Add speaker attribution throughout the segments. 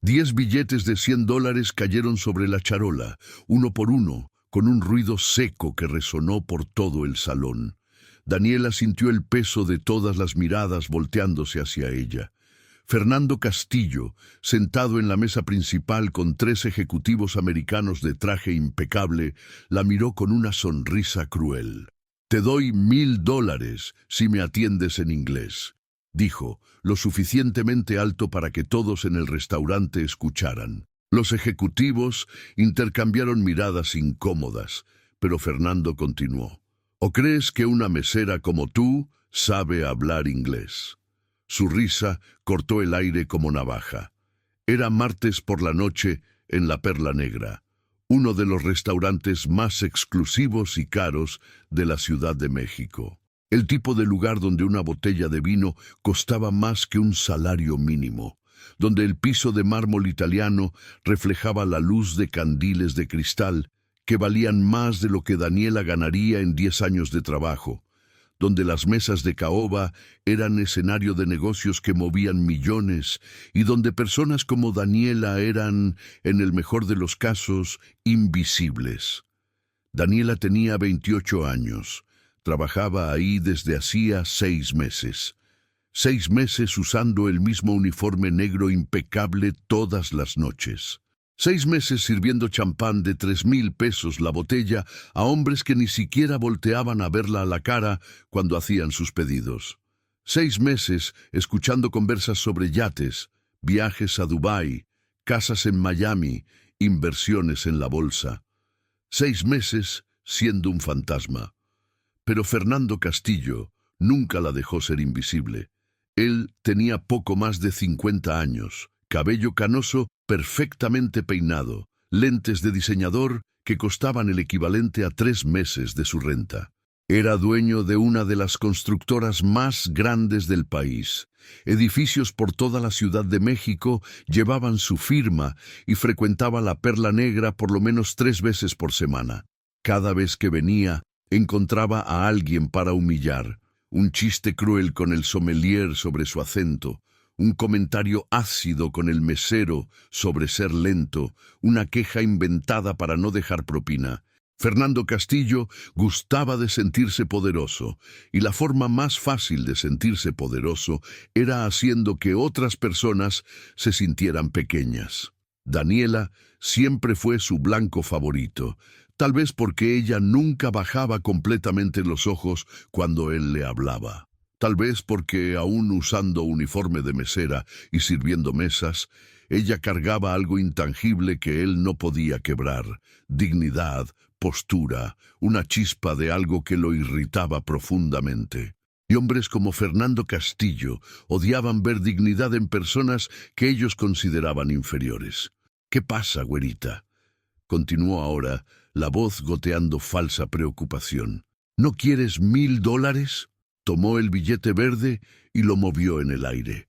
Speaker 1: 10 billetes de $100 cayeron sobre la charola, uno por uno, con un ruido seco que resonó por todo el salón. Daniela sintió el peso de todas las miradas volteándose hacia ella. Fernando Castillo, sentado en la mesa principal con 3 ejecutivos americanos de traje impecable, la miró con una sonrisa cruel. «Te doy $1000 si me atiendes en inglés», dijo, lo suficientemente alto para que todos en el restaurante escucharan. Los ejecutivos intercambiaron miradas incómodas, pero Fernando continuó. «¿O crees que una mesera como tú sabe hablar inglés?» Su risa cortó el aire como navaja. Era martes por la noche en la Perla Negra, uno de los restaurantes más exclusivos y caros de la Ciudad de México. El tipo de lugar donde una botella de vino costaba más que un salario mínimo, donde el piso de mármol italiano reflejaba la luz de candiles de cristal que valían más de lo que Daniela ganaría en 10 años de trabajo, donde las mesas de caoba eran escenario de negocios que movían millones y donde personas como Daniela eran, en el mejor de los casos, invisibles. Daniela tenía 28 años. Trabajaba ahí desde hacía 6 meses. 6 meses usando el mismo uniforme negro impecable todas las noches. 6 meses sirviendo champán de 3,000 pesos la botella a hombres que ni siquiera volteaban a verla a la cara cuando hacían sus pedidos. 6 meses escuchando conversas sobre yates, viajes a Dubái, casas en Miami, inversiones en la bolsa. 6 meses siendo un fantasma. Pero Fernando Castillo nunca la dejó ser invisible. Él tenía poco más de 50 años, cabello canoso perfectamente peinado, lentes de diseñador que costaban el equivalente a 3 meses de su renta. Era dueño de una de las constructoras más grandes del país. Edificios por toda la Ciudad de México llevaban su firma y frecuentaba la Perla Negra por lo menos 3 veces por semana. Cada vez que venía, encontraba a alguien para humillar. Un chiste cruel con el sommelier sobre su acento, un comentario ácido con el mesero sobre ser lento, una queja inventada para no dejar propina. Fernando Castillo gustaba de sentirse poderoso, y la forma más fácil de sentirse poderoso era haciendo que otras personas se sintieran pequeñas. Daniela siempre fue su blanco favorito, tal vez porque ella nunca bajaba completamente los ojos cuando él le hablaba. Tal vez porque, aún usando uniforme de mesera y sirviendo mesas, ella cargaba algo intangible que él no podía quebrar: dignidad, postura, una chispa de algo que lo irritaba profundamente. Y hombres como Fernando Castillo odiaban ver dignidad en personas que ellos consideraban inferiores. «¿Qué pasa, güerita?», continuó ahora, la voz goteando falsa preocupación. «¿No quieres $1000? Tomó el billete verde y lo movió en el aire.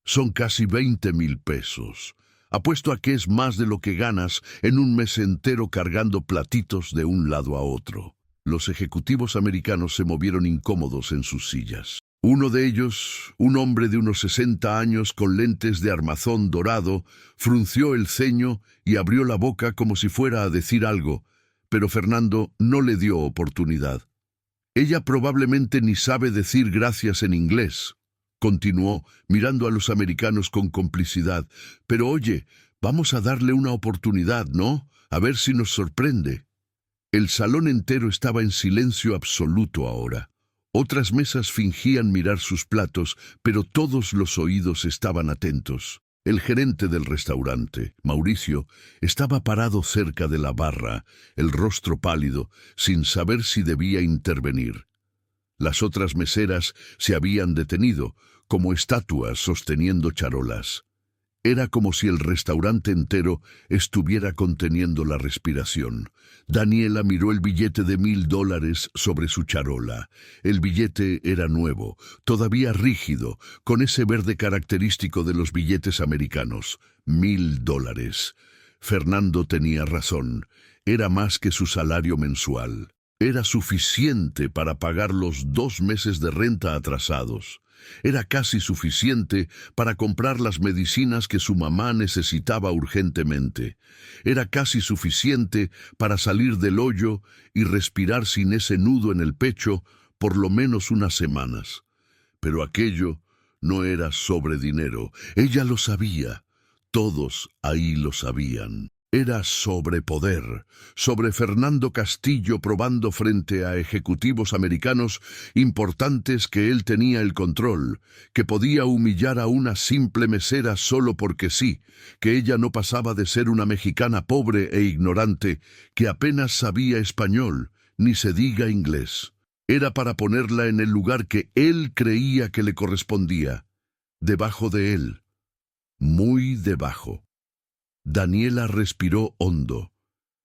Speaker 1: «Son casi 20,000 pesos. Apuesto a que es más de lo que ganas en un mes entero cargando platitos de un lado a otro». Los ejecutivos americanos se movieron incómodos en sus sillas. Uno de ellos, un hombre de unos 60 años con lentes de armazón dorado, frunció el ceño y abrió la boca como si fuera a decir algo, pero Fernando no le dio oportunidad. «Ella probablemente ni sabe decir gracias en inglés», continuó, mirando a los americanos con complicidad. «Pero oye, vamos a darle una oportunidad, ¿no? A ver si nos sorprende». El salón entero estaba en silencio absoluto ahora. Otras mesas fingían mirar sus platos, pero todos los oídos estaban atentos. El gerente del restaurante, Mauricio, estaba parado cerca de la barra, el rostro pálido, sin saber si debía intervenir. Las otras meseras se habían detenido, como estatuas sosteniendo charolas. Era como si el restaurante entero estuviera conteniendo la respiración. Daniela miró el billete de $1000 sobre su charola. El billete era nuevo, todavía rígido, con ese verde característico de los billetes americanos. $1000. Fernando tenía razón. Era más que su salario mensual. Era suficiente para pagar los 2 meses de renta atrasados. Era casi suficiente para comprar las medicinas que su mamá necesitaba urgentemente. Era casi suficiente para salir del hoyo y respirar sin ese nudo en el pecho por lo menos unas semanas. Pero aquello no era sobre dinero. Ella lo sabía. Todos ahí lo sabían. Era sobre poder, sobre Fernando Castillo probando frente a ejecutivos americanos importantes que él tenía el control, que podía humillar a una simple mesera solo porque sí, que ella no pasaba de ser una mexicana pobre e ignorante que apenas sabía español, ni se diga inglés. Era para ponerla en el lugar que él creía que le correspondía, debajo de él, muy debajo. Daniela respiró hondo.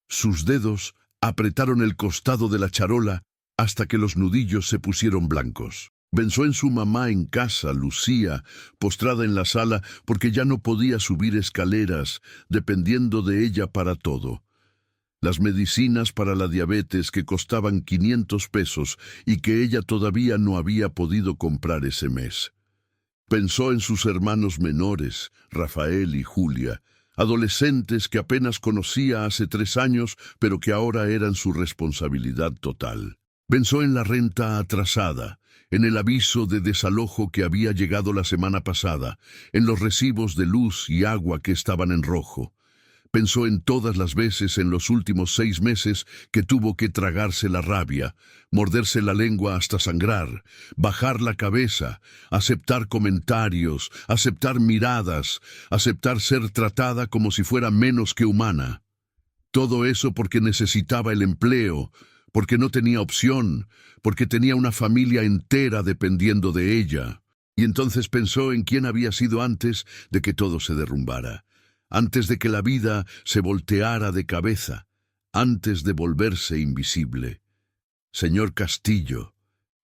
Speaker 1: Sus dedos apretaron el costado de la charola hasta que los nudillos se pusieron blancos. Pensó en su mamá en casa, Lucía, postrada en la sala porque ya no podía subir escaleras, dependiendo de ella para todo. Las medicinas para la diabetes que costaban 500 pesos y que ella todavía no había podido comprar ese mes. Pensó en sus hermanos menores, Rafael y Julia, adolescentes que apenas conocía hace 3 años, pero que ahora eran su responsabilidad total. Pensó en la renta atrasada, en el aviso de desalojo que había llegado la semana pasada, en los recibos de luz y agua que estaban en rojo. Pensó en todas las veces en los últimos 6 meses que tuvo que tragarse la rabia, morderse la lengua hasta sangrar, bajar la cabeza, aceptar comentarios, aceptar miradas, aceptar ser tratada como si fuera menos que humana. Todo eso porque necesitaba el empleo, porque no tenía opción, porque tenía una familia entera dependiendo de ella. Y entonces pensó en quién había sido antes de que todo se derrumbara. Antes de que la vida se volteara de cabeza, antes de volverse invisible. «Señor Castillo»,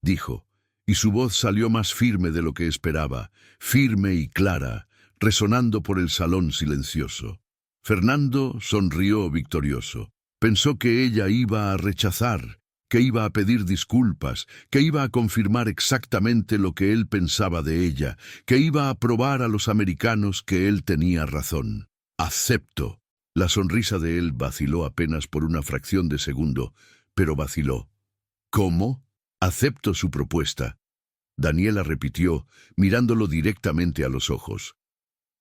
Speaker 1: dijo, y su voz salió más firme de lo que esperaba, firme y clara, resonando por el salón silencioso. Fernando sonrió victorioso. Pensó que ella iba a rechazar, que iba a pedir disculpas, que iba a confirmar exactamente lo que él pensaba de ella, que iba a probar a los americanos que él tenía razón. «Acepto». La sonrisa de él vaciló apenas por una fracción de segundo, pero vaciló. «¿Cómo?» «Acepto su propuesta». Daniela repitió, mirándolo directamente a los ojos.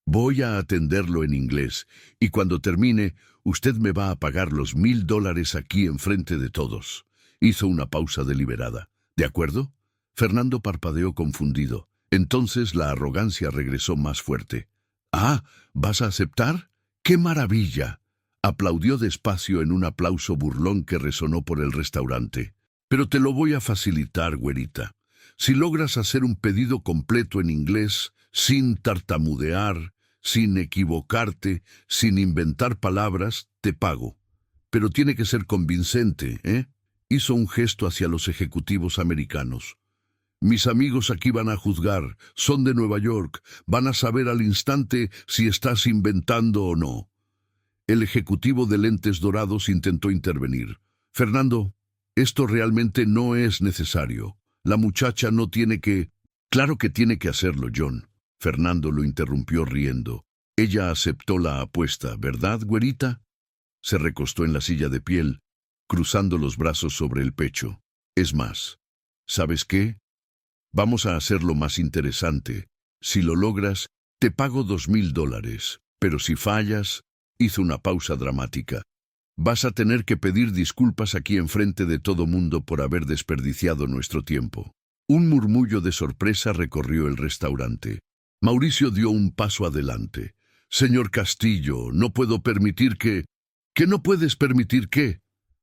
Speaker 1: «Voy a atenderlo en inglés, y cuando termine, usted me va a pagar los $1000 aquí enfrente de todos». Hizo una pausa deliberada. «¿De acuerdo?» Fernando parpadeó confundido. Entonces la arrogancia regresó más fuerte. «Ah, ¿vas a aceptar? ¡Qué maravilla!», aplaudió despacio en un aplauso burlón que resonó por el restaurante. «Pero te lo voy a facilitar, güerita. Si logras hacer un pedido completo en inglés, sin tartamudear, sin equivocarte, sin inventar palabras, te pago. Pero tiene que ser convincente, ¿eh?». Hizo un gesto hacia los ejecutivos americanos. «Mis amigos aquí van a juzgar, son de Nueva York, van a saber al instante si estás inventando o no». El ejecutivo de lentes dorados intentó intervenir. «Fernando, esto realmente no es necesario. La muchacha no tiene que...». «Claro que tiene que hacerlo, John». Fernando lo interrumpió riendo. «Ella aceptó la apuesta, ¿verdad, güerita?». Se recostó en la silla de piel, cruzando los brazos sobre el pecho. «Es más, ¿sabes qué? Vamos a hacerlo más interesante. Si lo logras, te pago $2000. Pero si fallas», hizo una pausa dramática, «vas a tener que pedir disculpas aquí enfrente de todo mundo por haber desperdiciado nuestro tiempo». Un murmullo de sorpresa recorrió el restaurante. Mauricio dio un paso adelante. «Señor Castillo, no puedo permitir que...». «¿Qué no puedes permitir qué?».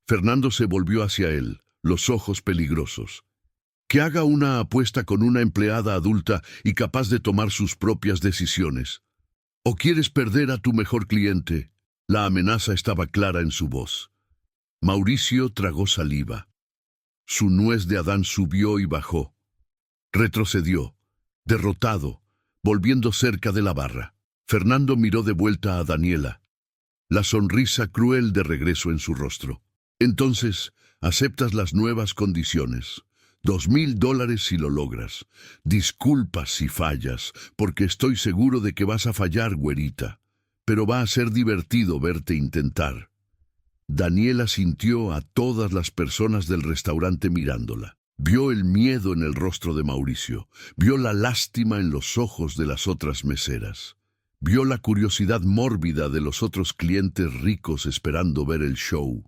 Speaker 1: Fernando se volvió hacia él, los ojos peligrosos. «Que haga una apuesta con una empleada adulta y capaz de tomar sus propias decisiones. ¿O quieres perder a tu mejor cliente?». La amenaza estaba clara en su voz. Mauricio tragó saliva. Su nuez de Adán subió y bajó. Retrocedió, derrotado, volviendo cerca de la barra. Fernando miró de vuelta a Daniela, la sonrisa cruel de regreso en su rostro. «Entonces, ¿aceptas las nuevas condiciones?». $2000 si lo logras. Disculpa si fallas, porque estoy seguro de que vas a fallar, güerita. Pero va a ser divertido verte intentar. Daniela sintió a todas las personas del restaurante mirándola. Vio el miedo en el rostro de Mauricio. Vio la lástima en los ojos de las otras meseras. Vio la curiosidad mórbida de los otros clientes ricos esperando ver el show,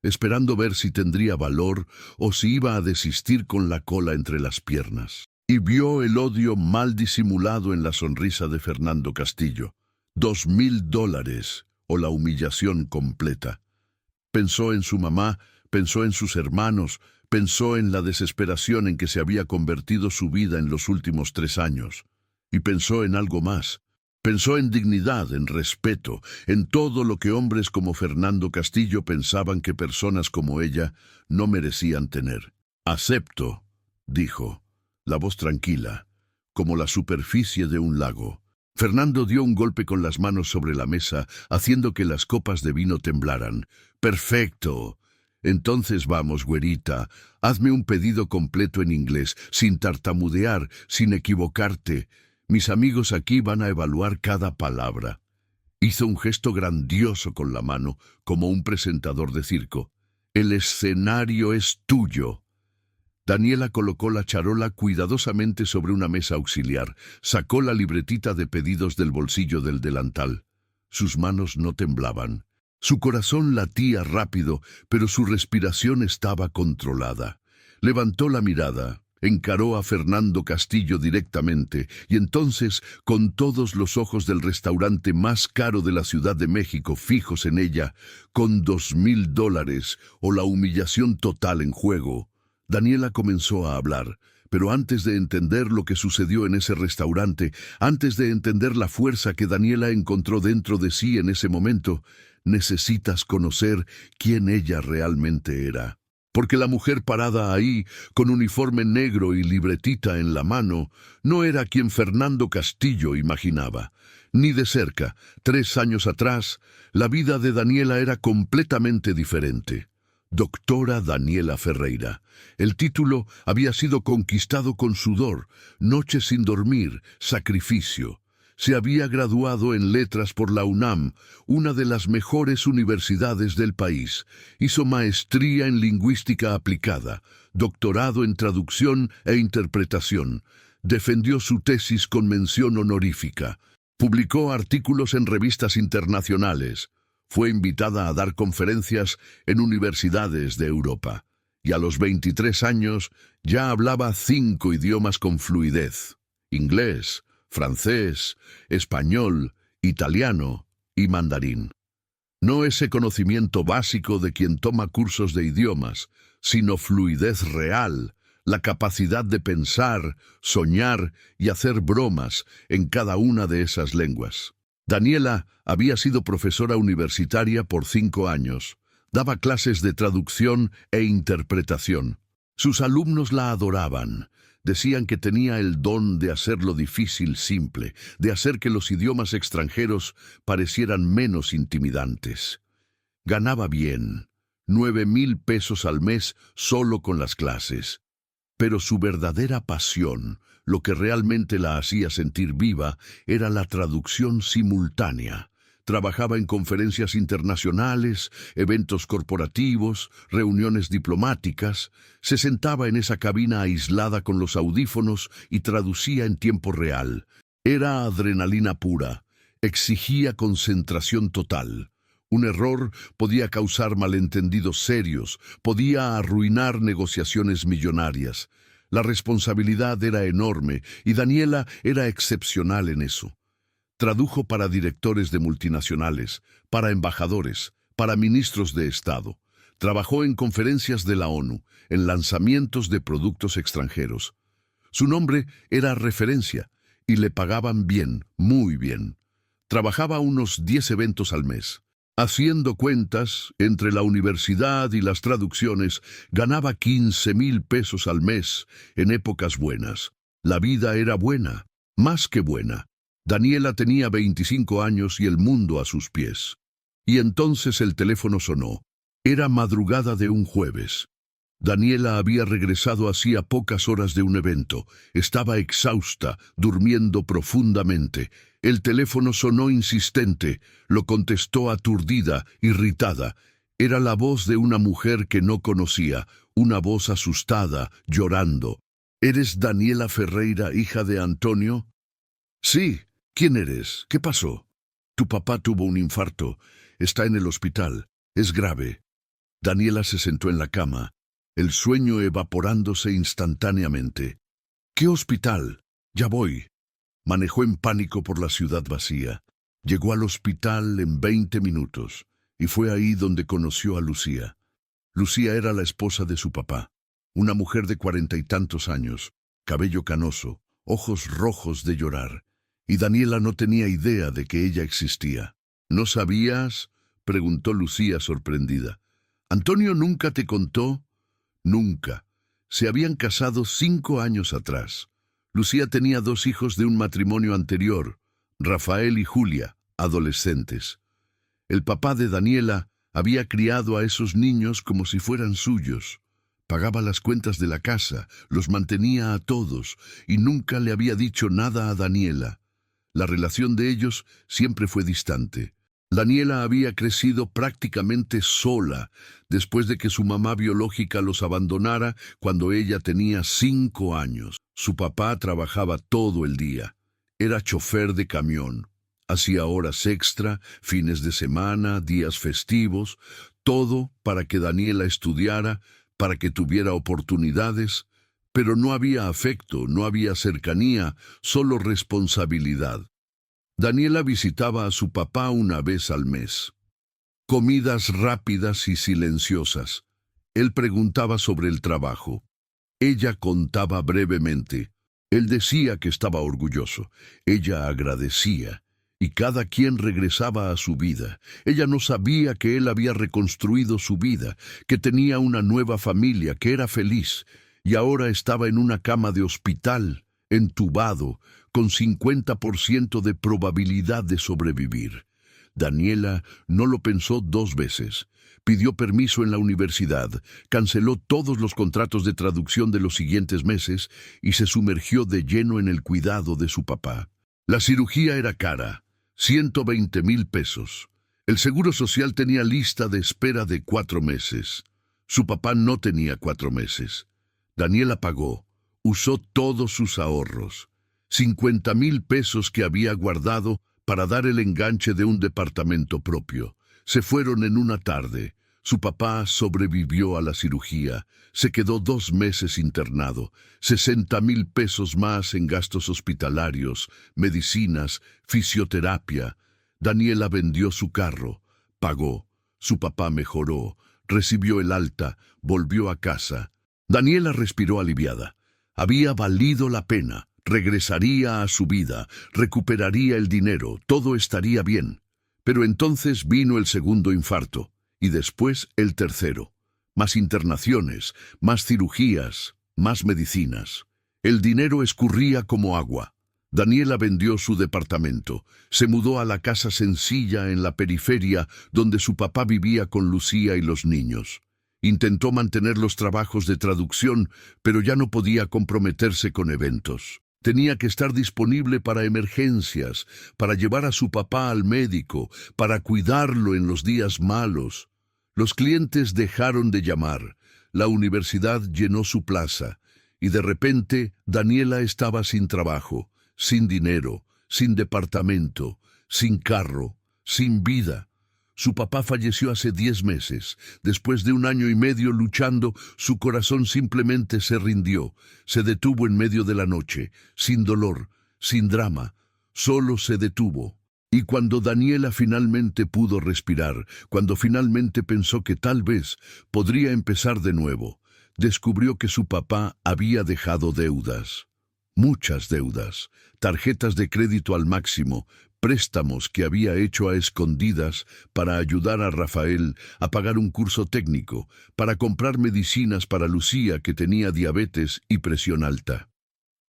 Speaker 1: esperando ver si tendría valor o si iba a desistir con la cola entre las piernas. Y vio el odio mal disimulado en la sonrisa de Fernando Castillo. $2000 o la humillación completa. Pensó en su mamá, pensó en sus hermanos, pensó en la desesperación en que se había convertido su vida en los últimos 3 años. Y pensó en algo más. Pensó en dignidad, en respeto, en todo lo que hombres como Fernando Castillo pensaban que personas como ella no merecían tener. «Acepto», dijo, la voz tranquila, como la superficie de un lago. Fernando dio un golpe con las manos sobre la mesa, haciendo que las copas de vino temblaran. «Perfecto. Entonces vamos, güerita, hazme un pedido completo en inglés, sin tartamudear, sin equivocarte. Mis amigos aquí van a evaluar cada palabra». Hizo un gesto grandioso con la mano, como un presentador de circo. «El escenario es tuyo». Daniela colocó la charola cuidadosamente sobre una mesa auxiliar, sacó la libretita de pedidos del bolsillo del delantal. Sus manos no temblaban. Su corazón latía rápido, pero su respiración estaba controlada. Levantó la mirada, encaró a Fernando Castillo directamente, y entonces, con todos los ojos del restaurante más caro de la Ciudad de México fijos en ella, con $2000 o la humillación total en juego, Daniela comenzó a hablar. Pero antes de entender lo que sucedió en ese restaurante, antes de entender la fuerza que Daniela encontró dentro de sí en ese momento, necesitas conocer quién ella realmente era. Porque la mujer parada ahí, con uniforme negro y libretita en la mano, no era quien Fernando Castillo imaginaba. Ni de cerca. 3 años atrás, la vida de Daniela era completamente diferente. Doctora Daniela Ferreira. El título había sido conquistado con sudor, noches sin dormir, sacrificio. Se había graduado en letras por la UNAM, una de las mejores universidades del país. Hizo maestría en lingüística aplicada, doctorado en traducción e interpretación. Defendió su tesis con mención honorífica. Publicó artículos en revistas internacionales. Fue invitada a dar conferencias en universidades de Europa. Y a los 23 años ya hablaba 5 idiomas con fluidez: inglés, francés, español, italiano y mandarín. No ese conocimiento básico de quien toma cursos de idiomas, sino fluidez real, la capacidad de pensar, soñar y hacer bromas en cada una de esas lenguas. Daniela había sido profesora universitaria por 5 años. Daba clases de traducción e interpretación. Sus alumnos la adoraban. Decían que tenía el don de hacer lo difícil simple, de hacer que los idiomas extranjeros parecieran menos intimidantes. Ganaba bien, $9000 al mes solo con las clases. Pero su verdadera pasión, lo que realmente la hacía sentir viva, era la traducción simultánea. Trabajaba en conferencias internacionales, eventos corporativos, reuniones diplomáticas. Se sentaba en esa cabina aislada con los audífonos y traducía en tiempo real. Era adrenalina pura. Exigía concentración total. Un error podía causar malentendidos serios, podía arruinar negociaciones millonarias. La responsabilidad era enorme y Daniela era excepcional en eso. Tradujo para directores de multinacionales, para embajadores, para ministros de Estado. Trabajó en conferencias de la ONU, en lanzamientos de productos extranjeros. Su nombre era referencia y le pagaban bien, muy bien. Trabajaba unos 10 eventos al mes. Haciendo cuentas, entre la universidad y las traducciones, ganaba $15,000 al mes en épocas buenas. La vida era buena, más que buena. Daniela tenía 25 años y el mundo a sus pies. Y entonces el teléfono sonó. Era madrugada de un jueves. Daniela había regresado hacía pocas horas de un evento. Estaba exhausta, durmiendo profundamente. El teléfono sonó insistente. Lo contestó aturdida, irritada. Era la voz de una mujer que no conocía, una voz asustada, llorando. ¿Eres Daniela Ferreira, hija de Antonio? Sí. ¿Quién eres? ¿Qué pasó? Tu papá tuvo un infarto. Está en el hospital. Es grave. Daniela se sentó en la cama, el sueño evaporándose instantáneamente. ¿Qué hospital? Ya voy. Manejó en pánico por la ciudad vacía. Llegó al hospital en 20 minutos, y fue ahí donde conoció a Lucía. Lucía era la esposa de su papá, una mujer de 40 y tantos años, cabello canoso, ojos rojos de llorar, y Daniela no tenía idea de que ella existía. ¿No sabías?, preguntó Lucía sorprendida. ¿Antonio nunca te contó? Nunca. Se habían casado 5 años atrás. Lucía tenía 2 hijos de un matrimonio anterior, Rafael y Julia, adolescentes. El papá de Daniela había criado a esos niños como si fueran suyos. Pagaba las cuentas de la casa, los mantenía a todos, y nunca le había dicho nada a Daniela. La relación de ellos siempre fue distante. Daniela había crecido prácticamente sola después de que su mamá biológica los abandonara cuando ella tenía 5 años. Su papá trabajaba todo el día. Era chofer de camión. Hacía horas extra, fines de semana, días festivos, todo para que Daniela estudiara, para que tuviera oportunidades, pero no había afecto, no había cercanía, solo responsabilidad. Daniela visitaba a su papá una vez al mes. Comidas rápidas y silenciosas. Él preguntaba sobre el trabajo. Ella contaba brevemente. Él decía que estaba orgulloso. Ella agradecía. Y cada quien regresaba a su vida. Ella no sabía que él había reconstruido su vida, que tenía una nueva familia, que era feliz, y ahora estaba en una cama de hospital, entubado, con 50% de probabilidad de sobrevivir. Daniela no lo pensó 2 veces. Pidió permiso en la universidad, canceló todos los contratos de traducción de los siguientes meses y se sumergió de lleno en el cuidado de su papá. La cirugía era cara, 120,000 pesos. El Seguro Social tenía lista de espera de 4 meses. Su papá no tenía 4 meses. Daniela pagó, usó todos sus ahorros. 50,000 pesos que había guardado para dar el enganche de un departamento propio. Se fueron en una tarde. Su papá sobrevivió a la cirugía. Se quedó 2 meses internado. 60,000 pesos más en gastos hospitalarios, medicinas, fisioterapia. Daniela vendió su carro. Pagó. Su papá mejoró. Recibió el alta. Volvió a casa. Daniela respiró aliviada. Había valido la pena. Regresaría a su vida, recuperaría el dinero, todo estaría bien. Pero entonces vino el segundo infarto, y después el tercero. Más internaciones, más cirugías, más medicinas. El dinero escurría como agua. Daniela vendió su departamento, se mudó a la casa sencilla en la periferia donde su papá vivía con Lucía y los niños. Intentó mantener los trabajos de traducción, pero ya no podía comprometerse con eventos. Tenía que estar disponible para emergencias, para llevar a su papá al médico, para cuidarlo en los días malos. Los clientes dejaron de llamar, la universidad llenó su plaza, y de repente Daniela estaba sin trabajo, sin dinero, sin departamento, sin carro, sin vida. Su papá falleció hace 10 meses. Después de 1 año y medio luchando, su corazón simplemente se rindió. Se detuvo en medio de la noche, sin dolor, sin drama. Solo se detuvo. Y cuando Daniela finalmente pudo respirar, cuando finalmente pensó que tal vez podría empezar de nuevo, descubrió que su papá había dejado deudas. Muchas deudas, tarjetas de crédito al máximo, préstamos que había hecho a escondidas para ayudar a Rafael a pagar un curso técnico, para comprar medicinas para Lucía que tenía diabetes y presión alta.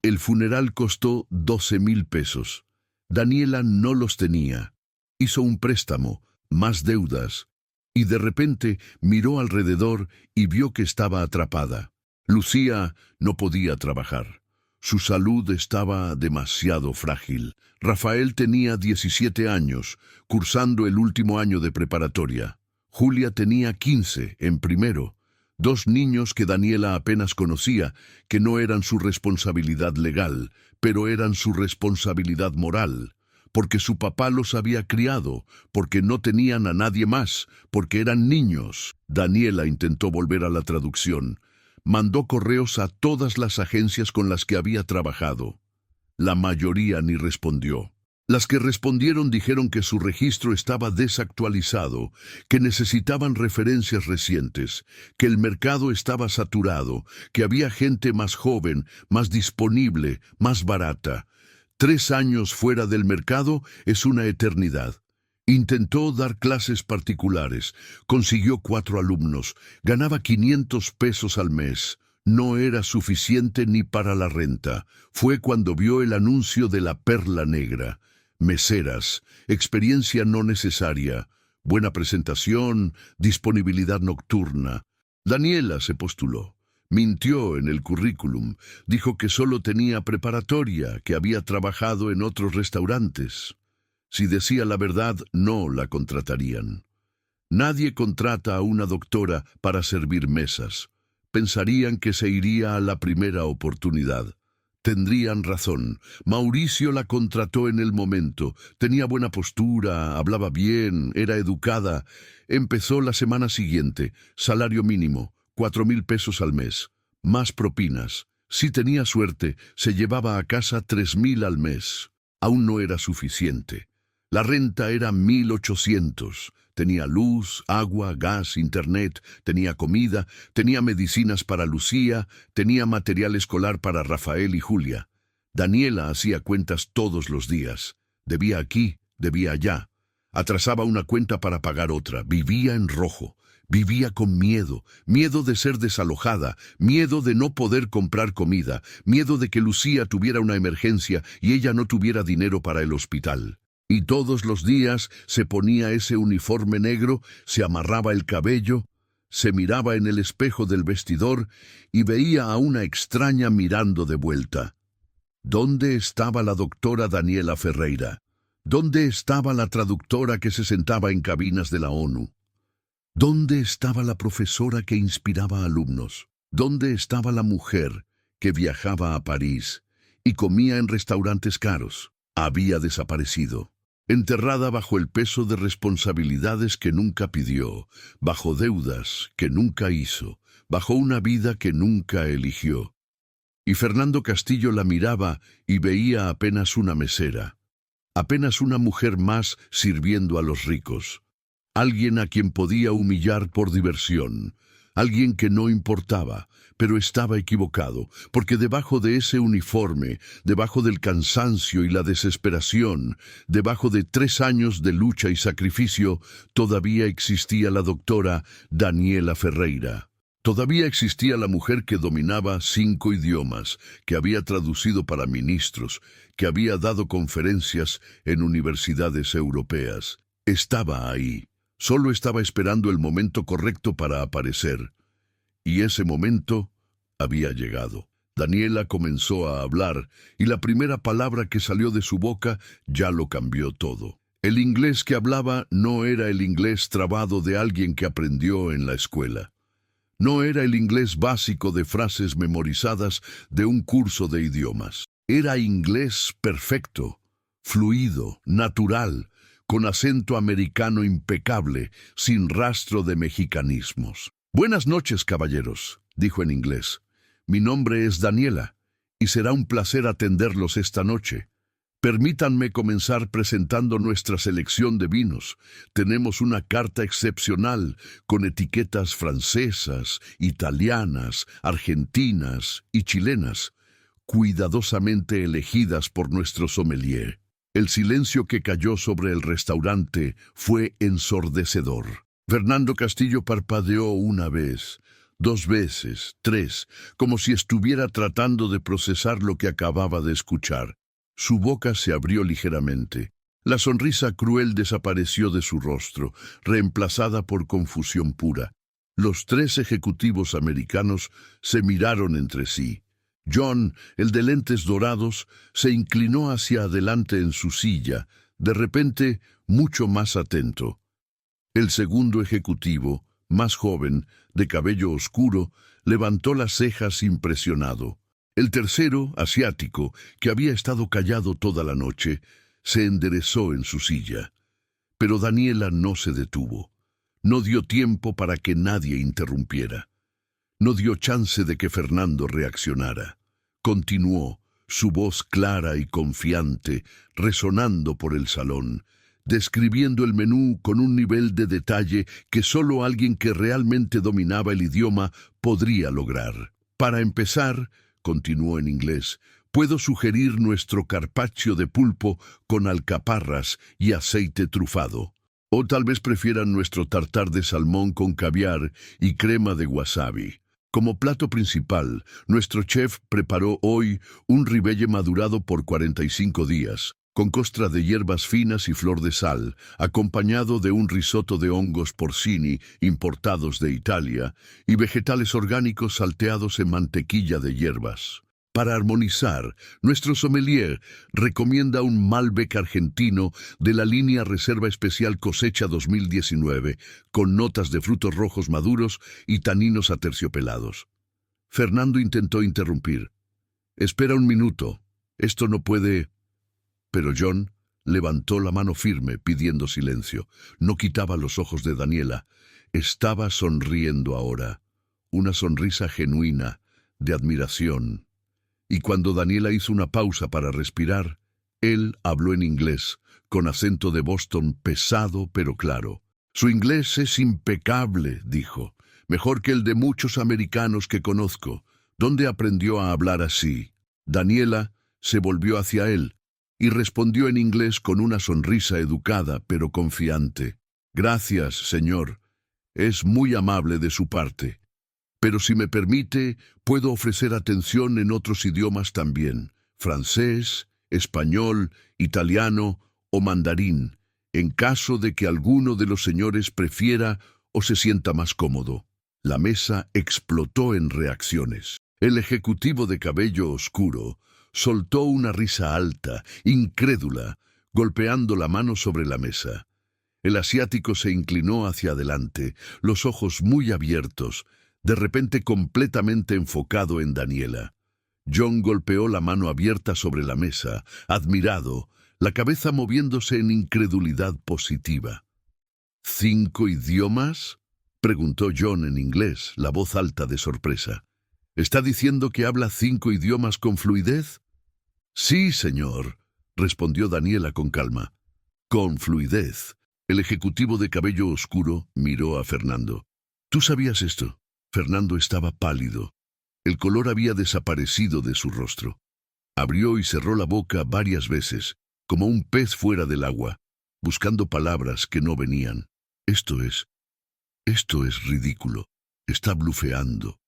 Speaker 1: El funeral costó 12,000 pesos. Daniela no los tenía. Hizo un préstamo, más deudas, y de repente miró alrededor y vio que estaba atrapada. Lucía no podía trabajar. Su salud estaba demasiado frágil. Rafael tenía 17 años, cursando el último año de preparatoria. Julia tenía 15, en primero. Dos niños que Daniela apenas conocía, que no eran su responsabilidad legal, pero eran su responsabilidad moral, porque su papá los había criado, porque no tenían a nadie más, porque eran niños. Daniela intentó volver a la traducción. Mandó correos a todas las agencias con las que había trabajado. La mayoría ni respondió. Las que respondieron dijeron que su registro estaba desactualizado, que necesitaban referencias recientes, que el mercado estaba saturado, que había gente más joven, más disponible, más barata. 3 años fuera del mercado es una eternidad. Intentó dar clases particulares, consiguió 4 alumnos, ganaba 500 pesos al mes. No era suficiente ni para la renta. Fue cuando vio el anuncio de la Perla Negra. Meseras, experiencia no necesaria, buena presentación, disponibilidad nocturna. Daniela se postuló. Mintió en el currículum. Dijo que solo tenía preparatoria, que había trabajado en otros restaurantes. Si decía la verdad, no la contratarían. Nadie contrata a una doctora para servir mesas. Pensarían que se iría a la primera oportunidad. Tendrían razón. Mauricio la contrató en el momento. Tenía buena postura, hablaba bien, era educada. Empezó la semana siguiente. Salario mínimo, 4,000 pesos al mes. Más propinas. Si tenía suerte, se llevaba a casa 3,000 al mes. Aún no era suficiente. La renta era 1,800. Tenía luz, agua, gas, internet, tenía comida, tenía medicinas para Lucía, tenía material escolar para Rafael y Julia. Daniela hacía cuentas todos los días. Debía aquí, debía allá. Atrasaba una cuenta para pagar otra. Vivía en rojo. Vivía con miedo. Miedo de ser desalojada. Miedo de no poder comprar comida. Miedo de que Lucía tuviera una emergencia y ella no tuviera dinero para el hospital. Y todos los días se ponía ese uniforme negro, se amarraba el cabello, se miraba en el espejo del vestidor y veía a una extraña mirando de vuelta. ¿Dónde estaba la doctora Daniela Ferreira? ¿Dónde estaba la traductora que se sentaba en cabinas de la ONU? ¿Dónde estaba la profesora que inspiraba alumnos? ¿Dónde estaba la mujer que viajaba a París y comía en restaurantes caros? Había desaparecido. Enterrada bajo el peso de responsabilidades que nunca pidió, bajo deudas que nunca hizo, bajo una vida que nunca eligió. Y Fernando Castillo la miraba y veía apenas una mesera, apenas una mujer más sirviendo a los ricos, alguien a quien podía humillar por diversión, alguien que no importaba, pero estaba equivocado, porque debajo de ese uniforme, debajo del cansancio y la desesperación, debajo de 3 años de lucha y sacrificio, todavía existía la doctora Daniela Ferreira. Todavía existía la mujer que dominaba 5 idiomas, que había traducido para ministros, que había dado conferencias en universidades europeas. Estaba ahí. Solo estaba esperando el momento correcto para aparecer. Y ese momento había llegado. Daniela comenzó a hablar, y la primera palabra que salió de su boca ya lo cambió todo. El inglés que hablaba no era el inglés trabado de alguien que aprendió en la escuela. No era el inglés básico de frases memorizadas de un curso de idiomas. Era inglés perfecto, fluido, natural, con acento americano impecable, sin rastro de mexicanismos. «Buenas noches, caballeros», dijo en inglés. «Mi nombre es Daniela, y será un placer atenderlos esta noche. Permítanme comenzar presentando nuestra selección de vinos. Tenemos una carta excepcional, con etiquetas francesas, italianas, argentinas y chilenas, cuidadosamente elegidas por nuestro sommelier». El silencio que cayó sobre el restaurante fue ensordecedor. Fernando Castillo parpadeó una vez, 2 veces, 3, como si estuviera tratando de procesar lo que acababa de escuchar. Su boca se abrió ligeramente. La sonrisa cruel desapareció de su rostro, reemplazada por confusión pura. Los tres ejecutivos americanos se miraron entre sí. John, el de lentes dorados, se inclinó hacia adelante en su silla, de repente mucho más atento. El segundo ejecutivo, más joven, de cabello oscuro, levantó las cejas impresionado. El tercero, asiático, que había estado callado toda la noche, se enderezó en su silla. Pero Daniela no se detuvo. No dio tiempo para que nadie interrumpiera. No dio chance de que Fernando reaccionara. Continuó, su voz clara y confiante, resonando por el salón, describiendo el menú con un nivel de detalle que solo alguien que realmente dominaba el idioma podría lograr. Para empezar, continuó en inglés, puedo sugerir nuestro carpaccio de pulpo con alcaparras y aceite trufado. O tal vez prefieran nuestro tartar de salmón con caviar y crema de wasabi. Como plato principal, nuestro chef preparó hoy un ribeye madurado por 45 días, con costra de hierbas finas y flor de sal, acompañado de un risotto de hongos porcini importados de Italia y vegetales orgánicos salteados en mantequilla de hierbas. Para armonizar, nuestro sommelier recomienda un Malbec argentino de la línea Reserva Especial Cosecha 2019, con notas de frutos rojos maduros y taninos aterciopelados. Fernando intentó interrumpir. «Espera un minuto. Esto no puede...» Pero John levantó la mano firme, pidiendo silencio. No quitaba los ojos de Daniela. Estaba sonriendo ahora. Una sonrisa genuina, de admiración. Y cuando Daniela hizo una pausa para respirar, él habló en inglés, con acento de Boston pesado pero claro. «Su inglés es impecable», dijo. «Mejor que el de muchos americanos que conozco. ¿Dónde aprendió a hablar así?» Daniela se volvió hacia él y respondió en inglés con una sonrisa educada pero confiante. «Gracias, señor. Es muy amable de su parte. Pero si me permite, puedo ofrecer atención en otros idiomas también, francés, español, italiano o mandarín, en caso de que alguno de los señores prefiera o se sienta más cómodo». La mesa explotó en reacciones. El ejecutivo de cabello oscuro soltó una risa alta, incrédula, golpeando la mano sobre la mesa. El asiático se inclinó hacia adelante, los ojos muy abiertos, de repente completamente enfocado en Daniela. John golpeó la mano abierta sobre la mesa, admirado, la cabeza moviéndose en incredulidad positiva. «¿5 idiomas?» preguntó John en inglés, la voz alta de sorpresa. «¿Está diciendo que habla 5 idiomas con fluidez?» «Sí, señor», respondió Daniela con calma. «Con fluidez». El ejecutivo de cabello oscuro miró a Fernando. «¿Tú sabías esto?» Fernando estaba pálido. El color había desaparecido de su rostro. Abrió y cerró la boca varias veces, como un pez fuera del agua, buscando palabras que no venían. Esto es ridículo. Está blufeando.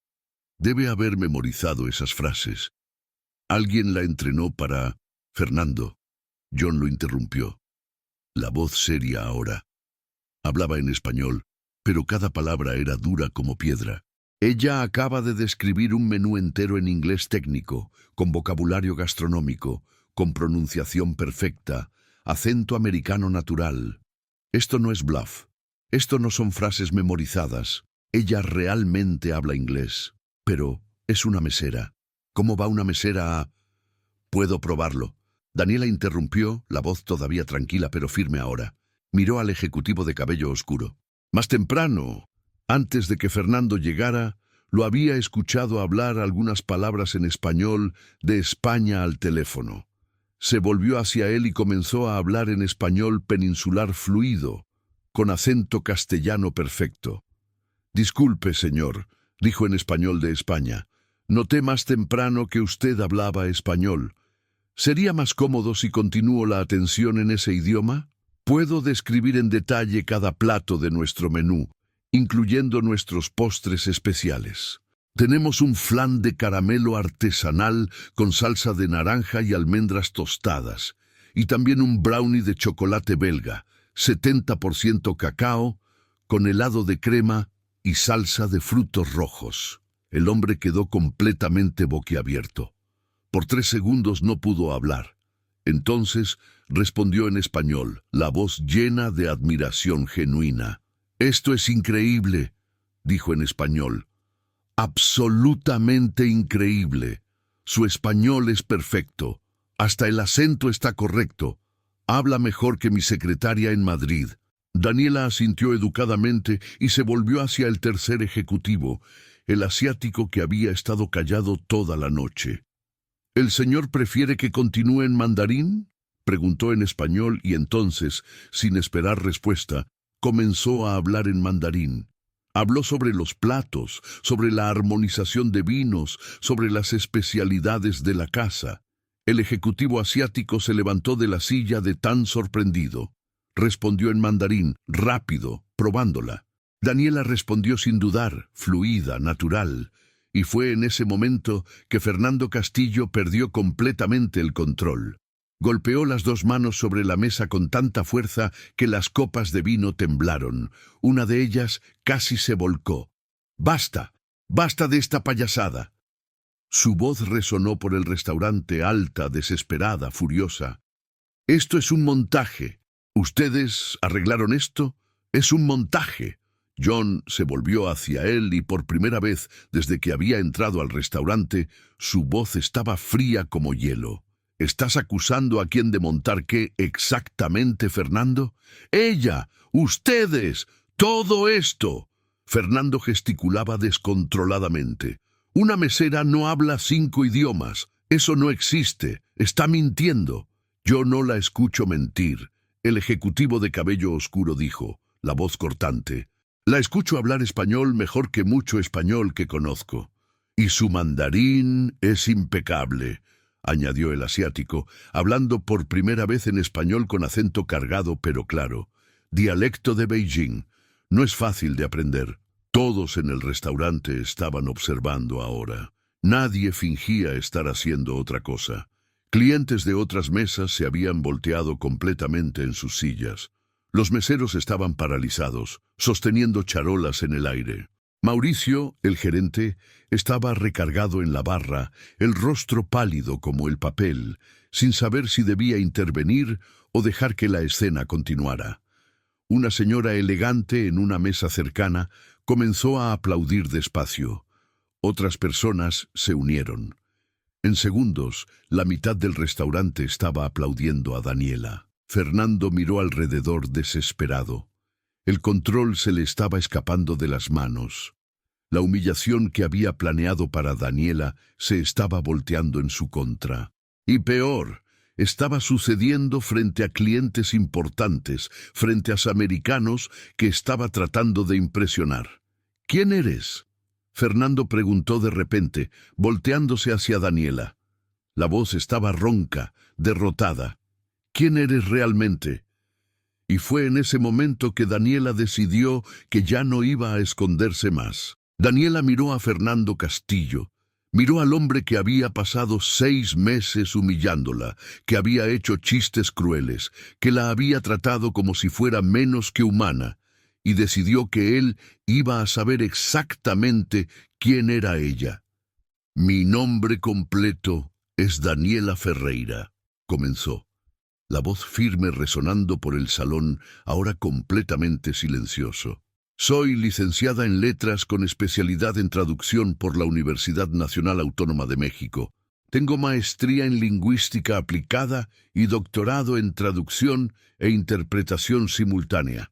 Speaker 1: Debe haber memorizado esas frases. Alguien la entrenó para... Fernando. John lo interrumpió. La voz seria ahora. Hablaba en español, pero cada palabra era dura como piedra. Ella acaba de describir un menú entero en inglés técnico, con vocabulario gastronómico, con pronunciación perfecta, acento americano natural. Esto no es bluff. Esto no son frases memorizadas. Ella realmente habla inglés. Pero es una mesera. ¿Cómo va una mesera a...? «Puedo probarlo». Daniela interrumpió, la voz todavía tranquila pero firme ahora. Miró al ejecutivo de cabello oscuro. Más temprano, antes de que Fernando llegara, lo había escuchado hablar algunas palabras en español de España al teléfono. Se volvió hacia él y comenzó a hablar en español peninsular fluido, con acento castellano perfecto. «Disculpe, señor», dijo en español de España. «Noté más temprano que usted hablaba español. ¿Sería más cómodo si continúo la atención en ese idioma? Puedo describir en detalle cada plato de nuestro menú, incluyendo nuestros postres especiales. Tenemos un flan de caramelo artesanal con salsa de naranja y almendras tostadas, y también un brownie de chocolate belga, 70% cacao, con helado de crema y salsa de frutos rojos. El hombre quedó completamente boquiabierto. Por 3 segundos no pudo hablar. Entonces respondió en español, la voz llena de admiración genuina. «Esto es increíble», dijo en español. «Absolutamente increíble. Su español es perfecto. Hasta el acento está correcto. Habla mejor que mi secretaria en Madrid». Daniela asintió educadamente y se volvió hacia el tercer ejecutivo, el asiático que había estado callado toda la noche. «¿El señor prefiere que continúe en mandarín?», preguntó en español y entonces, sin esperar respuesta, comenzó a hablar en mandarín. Habló sobre los platos, sobre la armonización de vinos, sobre las especialidades de la casa. El ejecutivo asiático se levantó de la silla de tan sorprendido. Respondió en mandarín, rápido, probándola. Daniela respondió sin dudar, fluida, natural. Y fue en ese momento que Fernando Castillo perdió completamente el control. Golpeó las 2 manos sobre la mesa con tanta fuerza que las copas de vino temblaron. Una de ellas casi se volcó. «¡Basta! ¡Basta de esta payasada!». Su voz resonó por el restaurante, alta, desesperada, furiosa. «Esto es un montaje. ¿Ustedes arreglaron esto? Es un montaje». John se volvió hacia él y por primera vez desde que había entrado al restaurante, su voz estaba fría como hielo. «¿Estás acusando a quién de montar qué exactamente, Fernando?» «¡Ella! ¡Ustedes! ¡Todo esto!». Fernando gesticulaba descontroladamente. «Una mesera no habla 5 idiomas. Eso no existe. Está mintiendo». «Yo no la escucho mentir», el ejecutivo de cabello oscuro dijo, la voz cortante. «La escucho hablar español mejor que mucho español que conozco. Y su mandarín es impecable», añadió el asiático, hablando por primera vez en español con acento cargado pero claro. «Dialecto de Beijing. No es fácil de aprender». Todos en el restaurante estaban observando ahora. Nadie fingía estar haciendo otra cosa. Clientes de otras mesas se habían volteado completamente en sus sillas. Los meseros estaban paralizados, sosteniendo charolas en el aire. Mauricio, el gerente, estaba recargado en la barra, el rostro pálido como el papel, sin saber si debía intervenir o dejar que la escena continuara. Una señora elegante en una mesa cercana comenzó a aplaudir despacio. Otras personas se unieron. En segundos, la mitad del restaurante estaba aplaudiendo a Daniela. Fernando miró alrededor desesperado. El control se le estaba escapando de las manos. La humillación que había planeado para Daniela se estaba volteando en su contra. Y peor, estaba sucediendo frente a clientes importantes, frente a americanos que estaba tratando de impresionar. «¿Quién eres?», Fernando preguntó de repente, volteándose hacia Daniela. La voz estaba ronca, derrotada. «¿Quién eres realmente?». Y fue en ese momento que Daniela decidió que ya no iba a esconderse más. Daniela miró a Fernando Castillo. Miró al hombre que había pasado 6 meses humillándola, que había hecho chistes crueles, que la había tratado como si fuera menos que humana, y decidió que él iba a saber exactamente quién era ella. «Mi nombre completo es Daniela Ferreira», comenzó. La voz firme resonando por el salón, ahora completamente silencioso. «Soy licenciada en Letras con especialidad en traducción por la Universidad Nacional Autónoma de México. Tengo maestría en Lingüística Aplicada y doctorado en Traducción e Interpretación Simultánea».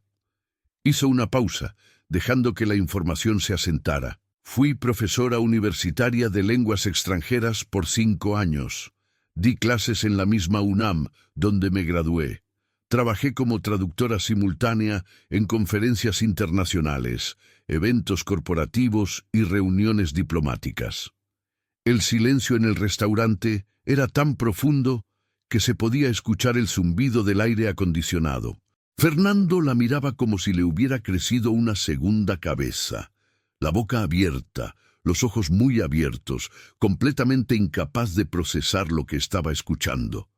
Speaker 1: Hizo una pausa, dejando que la información se asentara. «Fui profesora universitaria de lenguas extranjeras por 5 años. Di clases en la misma UNAM, donde me gradué. Trabajé como traductora simultánea en conferencias internacionales, eventos corporativos y reuniones diplomáticas». El silencio en el restaurante era tan profundo que se podía escuchar el zumbido del aire acondicionado. Fernando la miraba como si le hubiera crecido una segunda cabeza, la boca abierta, los ojos muy abiertos, completamente incapaz de procesar lo que estaba escuchando.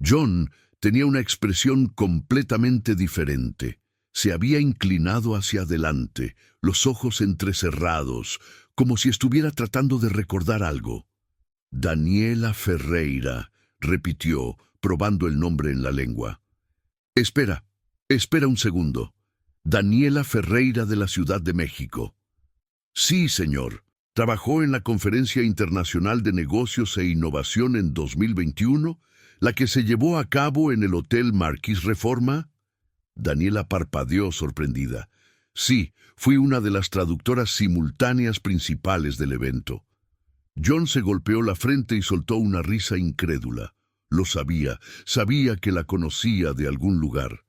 Speaker 1: John Tenía una expresión completamente diferente. Se había inclinado hacia adelante, los ojos entrecerrados, como si estuviera tratando de recordar algo. Daniela Ferreira, repitió, probando el nombre en la lengua. Espera un segundo. Daniela Ferreira de la Ciudad de México. Sí, señor. Trabajó en la Conferencia Internacional de Negocios e Innovación en 2021, la que se llevó a cabo en el Hotel Marquis Reforma. Daniela parpadeó sorprendida. Sí, fui una de las traductoras simultáneas principales del evento. John se golpeó la frente y soltó una risa incrédula. Lo sabía que la conocía de algún lugar.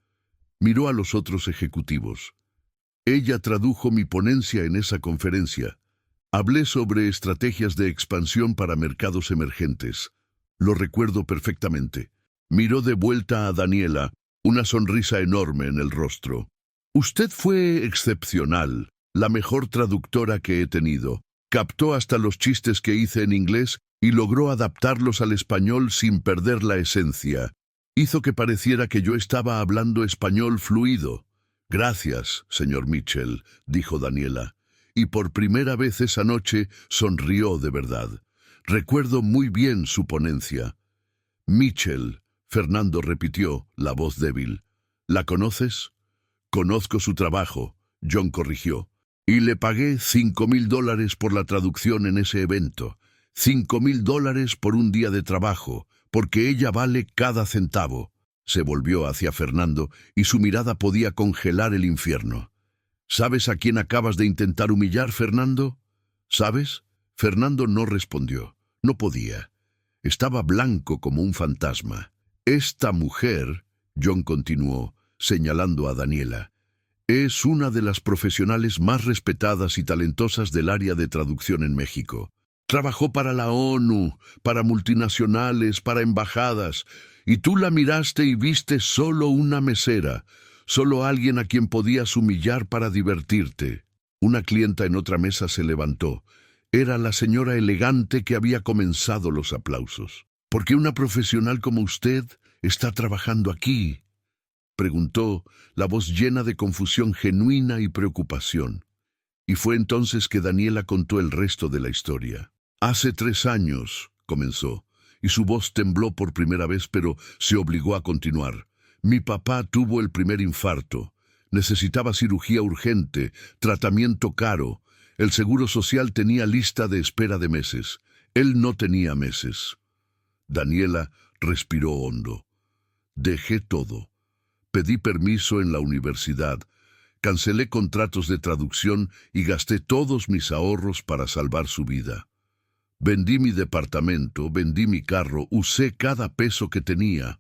Speaker 1: Miró a los otros ejecutivos. Ella tradujo mi ponencia en esa conferencia. Hablé sobre estrategias de expansión para mercados emergentes. Lo recuerdo perfectamente. Miró de vuelta a Daniela, una sonrisa enorme en el rostro. Usted fue excepcional, la mejor traductora que he tenido. Captó hasta los chistes que hice en inglés y logró adaptarlos al español sin perder la esencia. Hizo que pareciera que yo estaba hablando español fluido. Gracias, señor Mitchell, dijo Daniela. Y por primera vez esa noche sonrió de verdad. Recuerdo muy bien su ponencia. Mitchell, Fernando repitió, la voz débil. ¿La conoces? Conozco su trabajo, John corrigió. Y le pagué $5,000 por la traducción en ese evento. $5,000 por un día de trabajo, porque ella vale cada centavo. Se volvió hacia Fernando y su mirada podía congelar el infierno. ¿Sabes a quién acabas de intentar humillar, Fernando? ¿Sabes? Fernando no respondió. No podía. Estaba blanco como un fantasma. Esta mujer, John continuó, señalando a Daniela, es una de las profesionales más respetadas y talentosas del área de traducción en México. Trabajó para la ONU, para multinacionales, para embajadas, y tú la miraste y viste solo una mesera, solo alguien a quien podías humillar para divertirte. Una clienta en otra mesa se levantó. Era la señora elegante que había comenzado los aplausos. ¿Por qué una profesional como usted está trabajando aquí?, preguntó, la voz llena de confusión genuina y preocupación. Y fue entonces que Daniela contó el resto de la historia. Hace 3 años, comenzó, y su voz tembló por primera vez, pero se obligó a continuar. Mi papá tuvo el primer infarto. Necesitaba cirugía urgente, tratamiento caro. El Seguro Social tenía lista de espera de meses. Él no tenía meses. Daniela respiró hondo. Dejé todo. Pedí permiso en la universidad, cancelé contratos de traducción y gasté todos mis ahorros para salvar su vida. Vendí mi departamento, vendí mi carro, usé cada peso que tenía.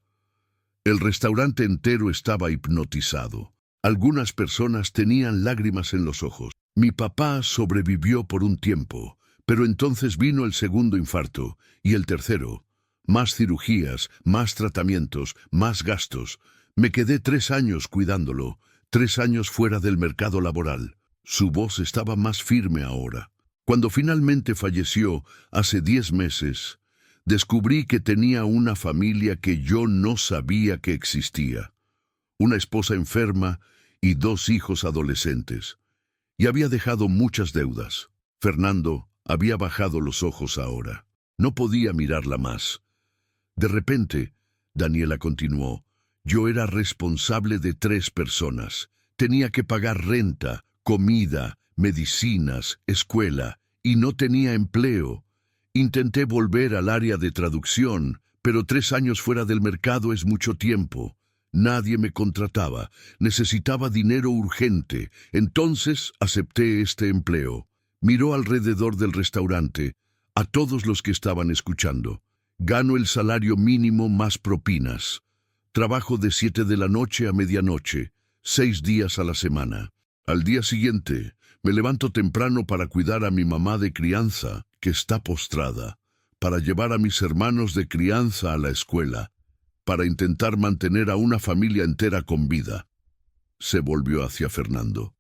Speaker 1: El restaurante entero estaba hipnotizado. Algunas personas tenían lágrimas en los ojos. Mi papá sobrevivió por un tiempo, pero entonces vino el segundo infarto y el tercero. Más cirugías, más tratamientos, más gastos. Me quedé 3 años cuidándolo, 3 años fuera del mercado laboral. Su voz estaba más firme ahora. Cuando finalmente falleció, hace 10 meses, descubrí que tenía una familia que yo no sabía que existía. Una esposa enferma y 2 hijos adolescentes. Y había dejado muchas deudas. Fernando había bajado los ojos ahora. No podía mirarla más. De repente, Daniela continuó, yo era responsable de 3 personas. Tenía que pagar renta, comida, medicinas, escuela, y no tenía empleo. Intenté volver al área de traducción, pero 3 años fuera del mercado es mucho tiempo. Nadie me contrataba. Necesitaba dinero urgente. Entonces acepté este empleo. Miró alrededor del restaurante, a todos los que estaban escuchando. Gano el salario mínimo más propinas. Trabajo de 7 de la noche a medianoche, 6 días a la semana. Al día siguiente, me levanto temprano para cuidar a mi mamá de crianza, que está postrada, para llevar a mis hermanos de crianza a la escuela, para intentar mantener a una familia entera con vida. Se volvió hacia Fernando.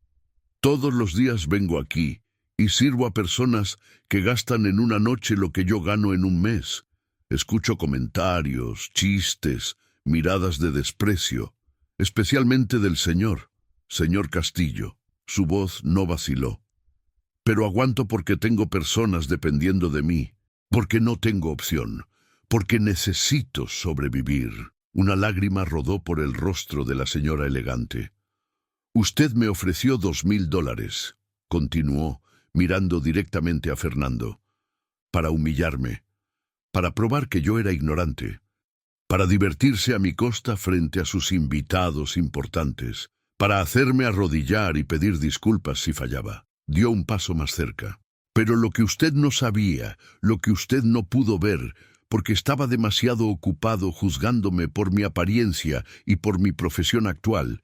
Speaker 1: Todos los días vengo aquí y sirvo a personas que gastan en una noche lo que yo gano en un mes. Escucho comentarios, chistes, miradas de desprecio, especialmente del señor Castillo. Su voz no vaciló. Pero aguanto porque tengo personas dependiendo de mí, porque no tengo opción, porque necesito sobrevivir. Una lágrima rodó por el rostro de la señora elegante. Usted me ofreció $2,000, continuó, mirando directamente a Fernando, para humillarme, para probar que yo era ignorante, para divertirse a mi costa frente a sus invitados importantes, para hacerme arrodillar y pedir disculpas si fallaba. Dio un paso más cerca. Pero lo que usted no sabía, lo que usted no pudo ver, porque estaba demasiado ocupado juzgándome por mi apariencia y por mi profesión actual,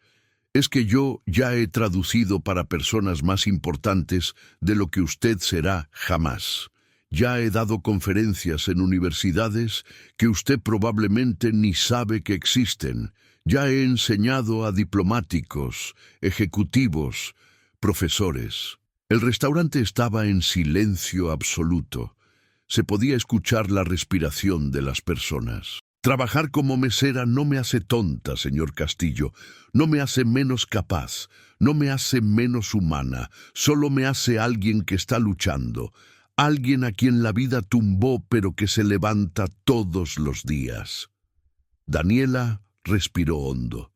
Speaker 1: es que yo ya he traducido para personas más importantes de lo que usted será jamás. Ya he dado conferencias en universidades que usted probablemente ni sabe que existen. Ya he enseñado a diplomáticos, ejecutivos, profesores. El restaurante estaba en silencio absoluto. Se podía escuchar la respiración de las personas. Trabajar como mesera no me hace tonta, señor Castillo. No me hace menos capaz. No me hace menos humana. Solo me hace alguien que está luchando. Alguien a quien la vida tumbó pero que se levanta todos los días. Daniela respiró hondo.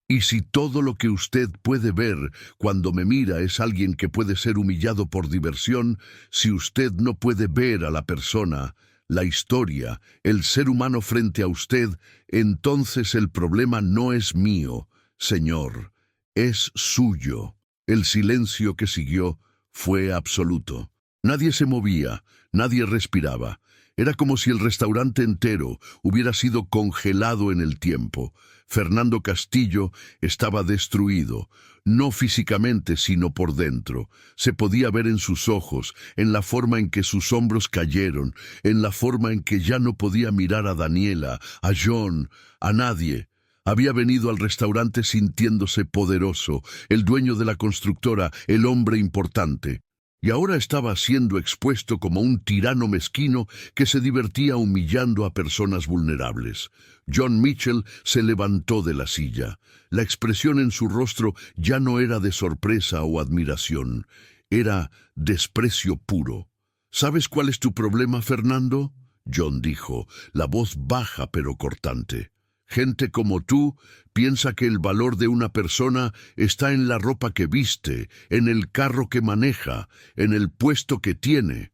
Speaker 1: Y si todo lo que usted puede ver cuando me mira es alguien que puede ser humillado por diversión, si usted no puede ver a la persona, la historia, el ser humano frente a usted, entonces el problema no es mío, señor, es suyo. El silencio que siguió fue absoluto. Nadie se movía, nadie respiraba. Era como si el restaurante entero hubiera sido congelado en el tiempo. Fernando Castillo estaba destruido, no físicamente sino por dentro. Se podía ver en sus ojos, en la forma en que sus hombros cayeron, en la forma en que ya no podía mirar a Daniela, a John, a nadie. Había venido al restaurante sintiéndose poderoso, el dueño de la constructora, el hombre importante. Y ahora estaba siendo expuesto como un tirano mezquino que se divertía humillando a personas vulnerables. John Mitchell se levantó de la silla. La expresión en su rostro ya no era de sorpresa o admiración, era desprecio puro. ¿Sabes cuál es tu problema, Fernando?, John dijo, la voz baja pero cortante. Gente como tú piensa que el valor de una persona está en la ropa que viste, en el carro que maneja, en el puesto que tiene.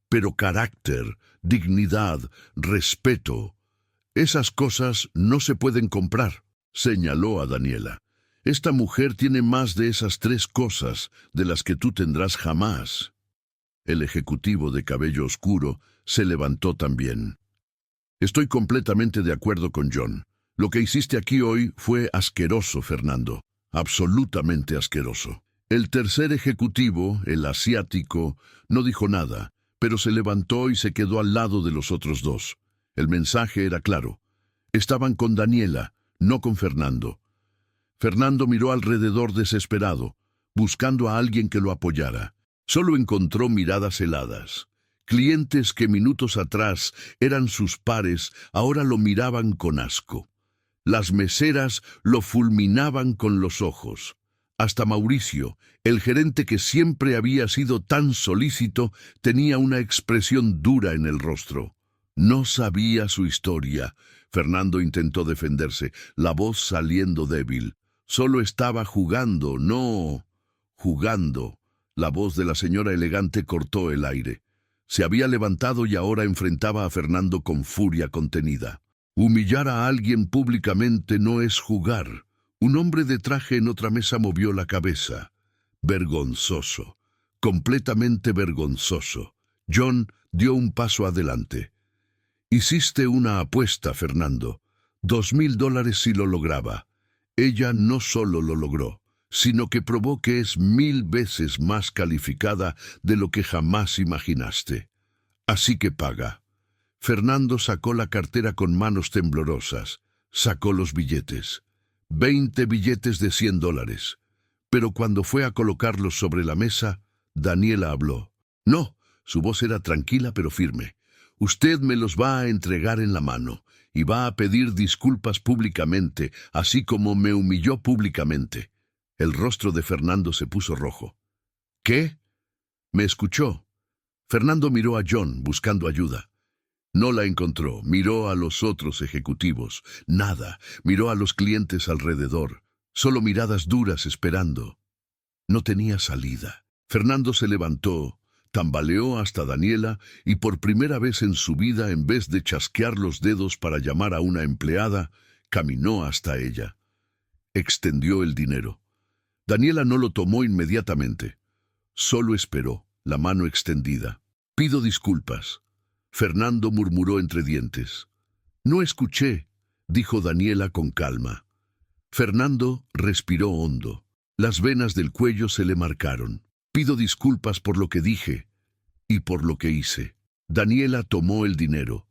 Speaker 1: Pero carácter, dignidad, respeto, esas cosas no se pueden comprar, señaló a Daniela. Esta mujer tiene más de esas 3 cosas de las que tú tendrás jamás. El ejecutivo de cabello oscuro se levantó también. Estoy completamente de acuerdo con John. Lo que hiciste aquí hoy fue asqueroso, Fernando. Absolutamente asqueroso. El tercer ejecutivo, el asiático, no dijo nada, pero se levantó y se quedó al lado de los otros 2. El mensaje era claro. Estaban con Daniela, no con Fernando. Fernando miró alrededor desesperado, buscando a alguien que lo apoyara. Solo encontró miradas heladas. Clientes que minutos atrás eran sus pares, ahora lo miraban con asco. Las meseras lo fulminaban con los ojos. Hasta Mauricio, el gerente que siempre había sido tan solícito, tenía una expresión dura en el rostro. No sabía su historia. Fernando intentó defenderse, la voz saliendo débil. Solo estaba jugando, no jugando. La voz de la señora elegante cortó el aire. Se había levantado y ahora enfrentaba a Fernando con furia contenida. Humillar a alguien públicamente no es jugar. Un hombre de traje en otra mesa movió la cabeza. Vergonzoso. Completamente vergonzoso. John dio un paso adelante. Hiciste una apuesta, Fernando. $2,000 si lo lograba. Ella no solo lo logró, sino que probó que es 1000 veces más calificada de lo que jamás imaginaste. Así que paga. Fernando sacó la cartera con manos temblorosas. Sacó los billetes. 20 billetes de $100. Pero cuando fue a colocarlos sobre la mesa, Daniela habló. No, su voz era tranquila pero firme. Usted me los va a entregar en la mano. y va a pedir disculpas públicamente, así como me humilló públicamente. El rostro de Fernando se puso rojo. ¿Qué? Me escuchó. Fernando miró a John buscando ayuda. No la encontró. Miró a los otros ejecutivos. Nada. Miró a los clientes alrededor. Solo miradas duras esperando. No tenía salida. Fernando se levantó, tambaleó hasta Daniela y por primera vez en su vida, en vez de chasquear los dedos para llamar a una empleada, caminó hasta ella. Extendió el dinero. Daniela no lo tomó inmediatamente. Solo esperó, la mano extendida. Pido disculpas. Fernando murmuró entre dientes. No escuché, dijo Daniela con calma. Fernando respiró hondo. Las venas del cuello se le marcaron. Pido disculpas por lo que dije y por lo que hice. Daniela tomó el dinero.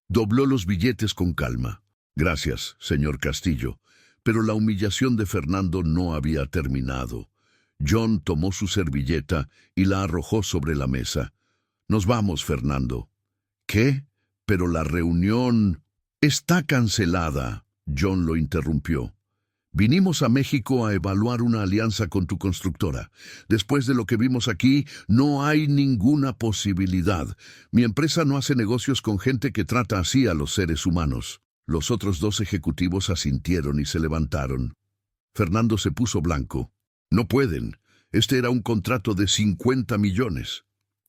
Speaker 1: Dobló los billetes con calma. Gracias, señor Castillo. Pero la humillación de Fernando no había terminado. John tomó su servilleta y la arrojó sobre la mesa. Nos vamos, Fernando. ¿Qué? Pero la reunión está cancelada. John lo interrumpió. Vinimos a México a evaluar una alianza con tu constructora. Después de lo que vimos aquí, no hay ninguna posibilidad. Mi empresa no hace negocios con gente que trata así a los seres humanos. Los otros dos ejecutivos asintieron y se levantaron. Fernando se puso blanco. No pueden. Este era un contrato de 50 millones.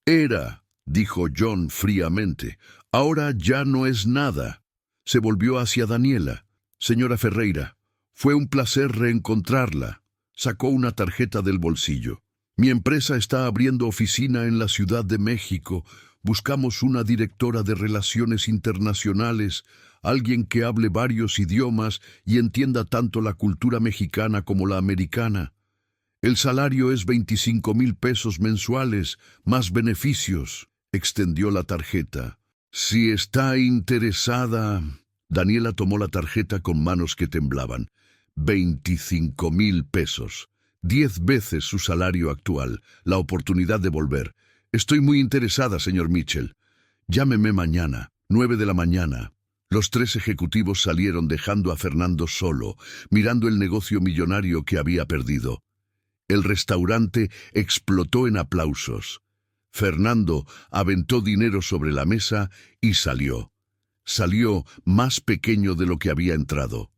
Speaker 1: Era, dijo John fríamente. Ahora ya no es nada. Se volvió hacia Daniela. Señora Ferreira, fue un placer reencontrarla. Sacó una tarjeta del bolsillo. Mi empresa está abriendo oficina en la Ciudad de México. Buscamos una directora de relaciones internacionales, alguien que hable varios idiomas y entienda tanto la cultura mexicana como la americana. El salario es 25,000 pesos mensuales, más beneficios. Extendió la tarjeta. Si está interesada... Daniela tomó la tarjeta con manos que temblaban. 25,000 pesos. 10 veces su salario actual. La oportunidad de volver. Estoy muy interesada, señor Mitchell. Llámeme mañana, 9 de la mañana. Los tres ejecutivos salieron dejando a Fernando solo, mirando el negocio millonario que había perdido. El restaurante explotó en aplausos. Fernando aventó dinero sobre la mesa y salió. Salió más pequeño de lo que había entrado.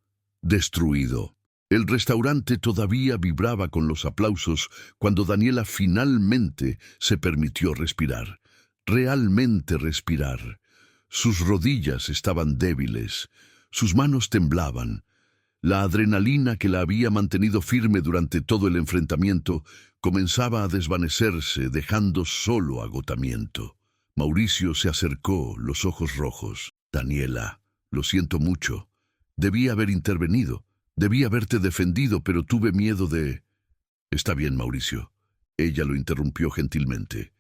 Speaker 1: Destruido. El restaurante todavía vibraba con los aplausos cuando Daniela finalmente se permitió respirar. Realmente respirar. Sus rodillas estaban débiles. Sus manos temblaban. La adrenalina que la había mantenido firme durante todo el enfrentamiento comenzaba a desvanecerse, dejando solo agotamiento. Mauricio se acercó, los ojos rojos. Daniela, lo siento mucho. Debí haber intervenido. Debí haberte defendido, pero tuve miedo de... Está bien, Mauricio. Ella lo interrumpió gentilmente.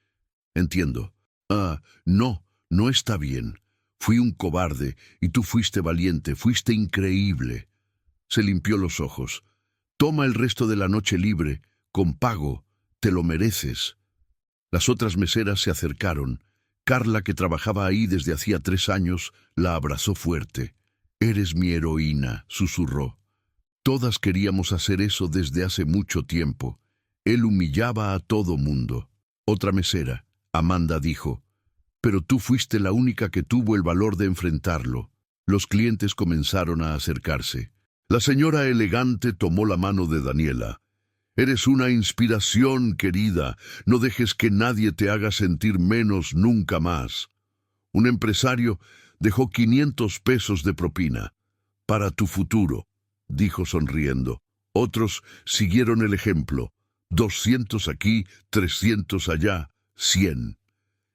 Speaker 1: Entiendo. No está bien. Fui un cobarde y tú fuiste valiente, fuiste increíble. Se limpió los ojos. Toma el resto de la noche libre, con pago, te lo mereces. Las otras meseras se acercaron. Carla, que trabajaba ahí desde hacía 3 años, la abrazó fuerte. Eres mi heroína, susurró. Todas queríamos hacer eso desde hace mucho tiempo. Él humillaba a todo mundo. Otra mesera, Amanda, dijo, pero tú fuiste la única que tuvo el valor de enfrentarlo. Los clientes comenzaron a acercarse. La señora elegante tomó la mano de Daniela. Eres una inspiración, querida. No dejes que nadie te haga sentir menos nunca más. Un empresario dejó 500 pesos de propina. Para tu futuro, dijo sonriendo. Otros siguieron el ejemplo. 200 aquí, 300 allá, 100.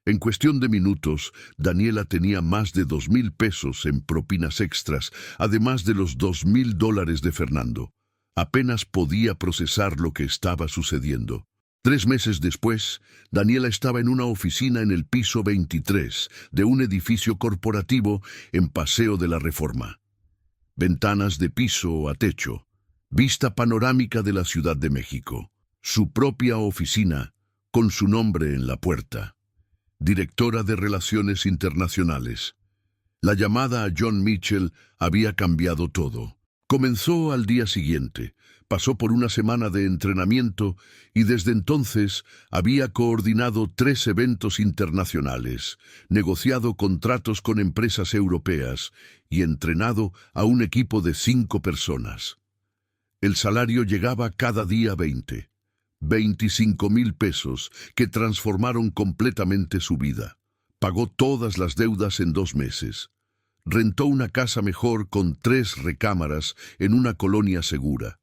Speaker 1: En cuestión de minutos, Daniela tenía más de 2,000 pesos en propinas extras, además de los $2,000 de Fernando. Apenas podía procesar lo que estaba sucediendo. 3 meses después, Daniela estaba en una oficina en el piso 23 de un edificio corporativo en Paseo de la Reforma. Ventanas de piso a techo, vista panorámica de la Ciudad de México, su propia oficina, con su nombre en la puerta. Directora de Relaciones Internacionales. La llamada a John Mitchell había cambiado todo. Comenzó al día siguiente, pasó por una semana de entrenamiento y desde entonces había coordinado 3 eventos internacionales, negociado contratos con empresas europeas y entrenado a un equipo de 5 personas. El salario llegaba cada día 25,000 pesos que transformaron completamente su vida. Pagó todas las deudas en 2 meses. Rentó una casa mejor con 3 recámaras en una colonia segura.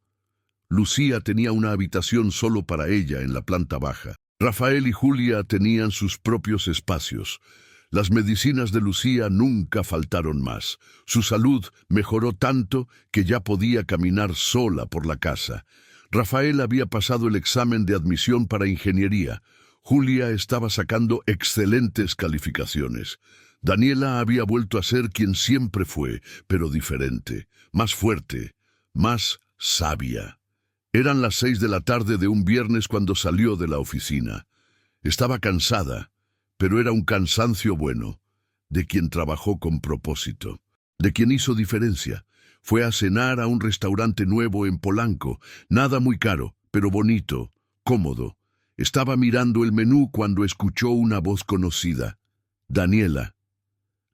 Speaker 1: Lucía tenía una habitación solo para ella en la planta baja. Rafael y Julia tenían sus propios espacios. Las medicinas de Lucía nunca faltaron más. Su salud mejoró tanto que ya podía caminar sola por la casa. Rafael había pasado el examen de admisión para ingeniería. Julia estaba sacando excelentes calificaciones. Daniela había vuelto a ser quien siempre fue, pero diferente, más fuerte, más sabia. Eran las 6 de la tarde de un viernes cuando salió de la oficina. Estaba cansada, pero era un cansancio bueno, de quien trabajó con propósito, de quien hizo diferencia. Fue a cenar a un restaurante nuevo en Polanco, nada muy caro, pero bonito, cómodo. Estaba mirando el menú cuando escuchó una voz conocida. Daniela.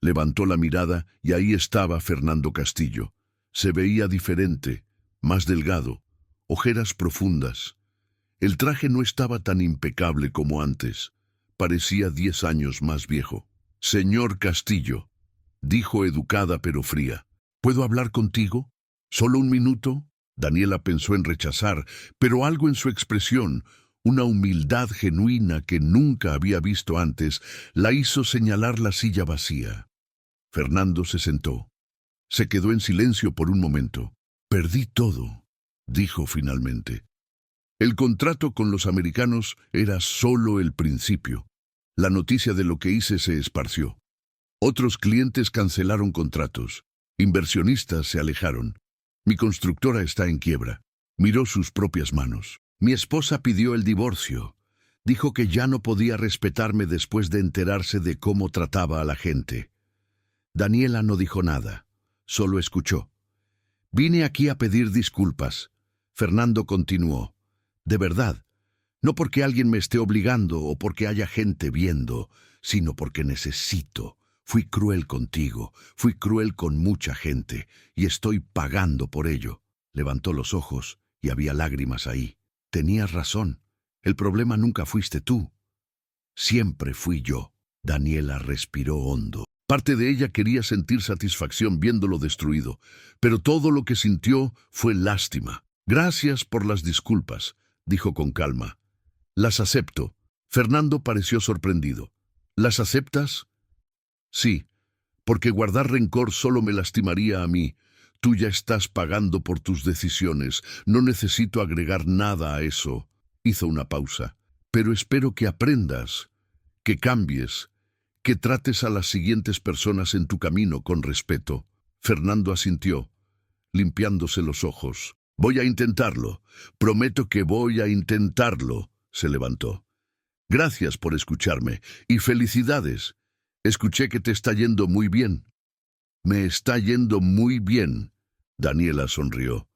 Speaker 1: Levantó la mirada y ahí estaba Fernando Castillo. Se veía diferente, más delgado, ojeras profundas. El traje no estaba tan impecable como antes. Parecía 10 años más viejo. «Señor Castillo», dijo educada pero fría. «¿Puedo hablar contigo? ¿Solo un minuto?» Daniela pensó en rechazar, pero algo en su expresión, una humildad genuina que nunca había visto antes, la hizo señalar la silla vacía. Fernando se sentó. Se quedó en silencio por un momento. «Perdí todo», dijo finalmente. El contrato con los americanos era solo el principio. La noticia de lo que hice se esparció. Otros clientes cancelaron contratos. Inversionistas se alejaron. Mi constructora está en quiebra. Miró sus propias manos. Mi esposa pidió el divorcio. Dijo que ya no podía respetarme después de enterarse de cómo trataba a la gente. Daniela no dijo nada. Solo escuchó. «Vine aquí a pedir disculpas». Fernando continuó. «De verdad, no porque alguien me esté obligando o porque haya gente viendo, sino porque necesito. Fui cruel contigo, fui cruel con mucha gente, y estoy pagando por ello». Levantó los ojos y había lágrimas ahí. «Tenías razón. El problema nunca fuiste tú. Siempre fui yo». Daniela respiró hondo. Parte de ella quería sentir satisfacción viéndolo destruido, pero todo lo que sintió fue lástima. «Gracias por las disculpas», dijo con calma. «Las acepto». Fernando pareció sorprendido. «¿Las aceptas?» «Sí, porque guardar rencor solo me lastimaría a mí. Tú ya estás pagando por tus decisiones. No necesito agregar nada a eso». Hizo una pausa. «Pero espero que aprendas, que cambies, que trates a las siguientes personas en tu camino con respeto». Fernando asintió, limpiándose los ojos. «Voy a intentarlo. Prometo que voy a intentarlo». Se levantó. «Gracias por escucharme y felicidades. Escuché que te está yendo muy bien». «Me está yendo muy bien». Daniela sonrió.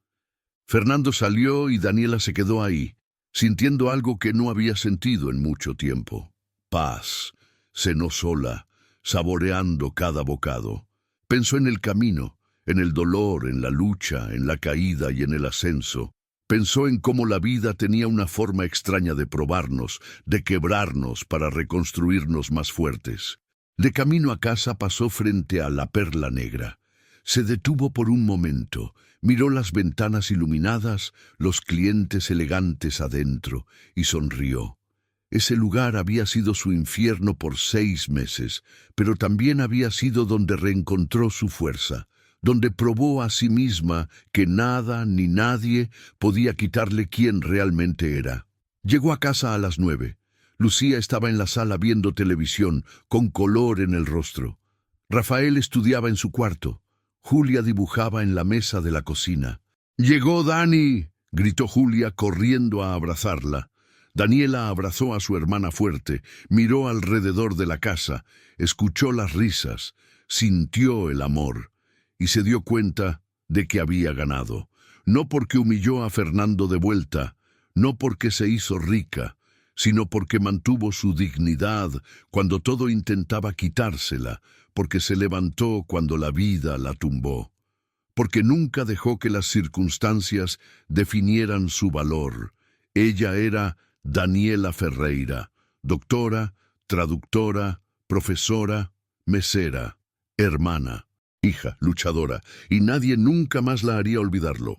Speaker 1: Fernando salió y Daniela se quedó ahí, sintiendo algo que no había sentido en mucho tiempo. Paz. Cenó sola, saboreando cada bocado. Pensó en el camino, en el dolor, en la lucha, en la caída y en el ascenso. Pensó en cómo la vida tenía una forma extraña de probarnos, de quebrarnos para reconstruirnos más fuertes. De camino a casa pasó frente a la Perla Negra. Se detuvo por un momento, miró las ventanas iluminadas, los clientes elegantes adentro, y sonrió. Ese lugar había sido su infierno por 6 meses, pero también había sido donde reencontró su fuerza, donde probó a sí misma que nada ni nadie podía quitarle quién realmente era. Llegó a casa a las 9. Lucía estaba en la sala viendo televisión, con color en el rostro. Rafael estudiaba en su cuarto. Julia dibujaba en la mesa de la cocina. «¡Llegó Dani!», gritó Julia corriendo a abrazarla. Daniela abrazó a su hermana fuerte, miró alrededor de la casa, escuchó las risas, sintió el amor y se dio cuenta de que había ganado. No porque humilló a Fernando de vuelta, no porque se hizo rica, sino porque mantuvo su dignidad cuando todo intentaba quitársela, porque se levantó cuando la vida la tumbó, porque nunca dejó que las circunstancias definieran su valor. Ella era Daniela Ferreira, doctora, traductora, profesora, mesera, hermana, hija, luchadora, y nadie nunca más la haría olvidarlo.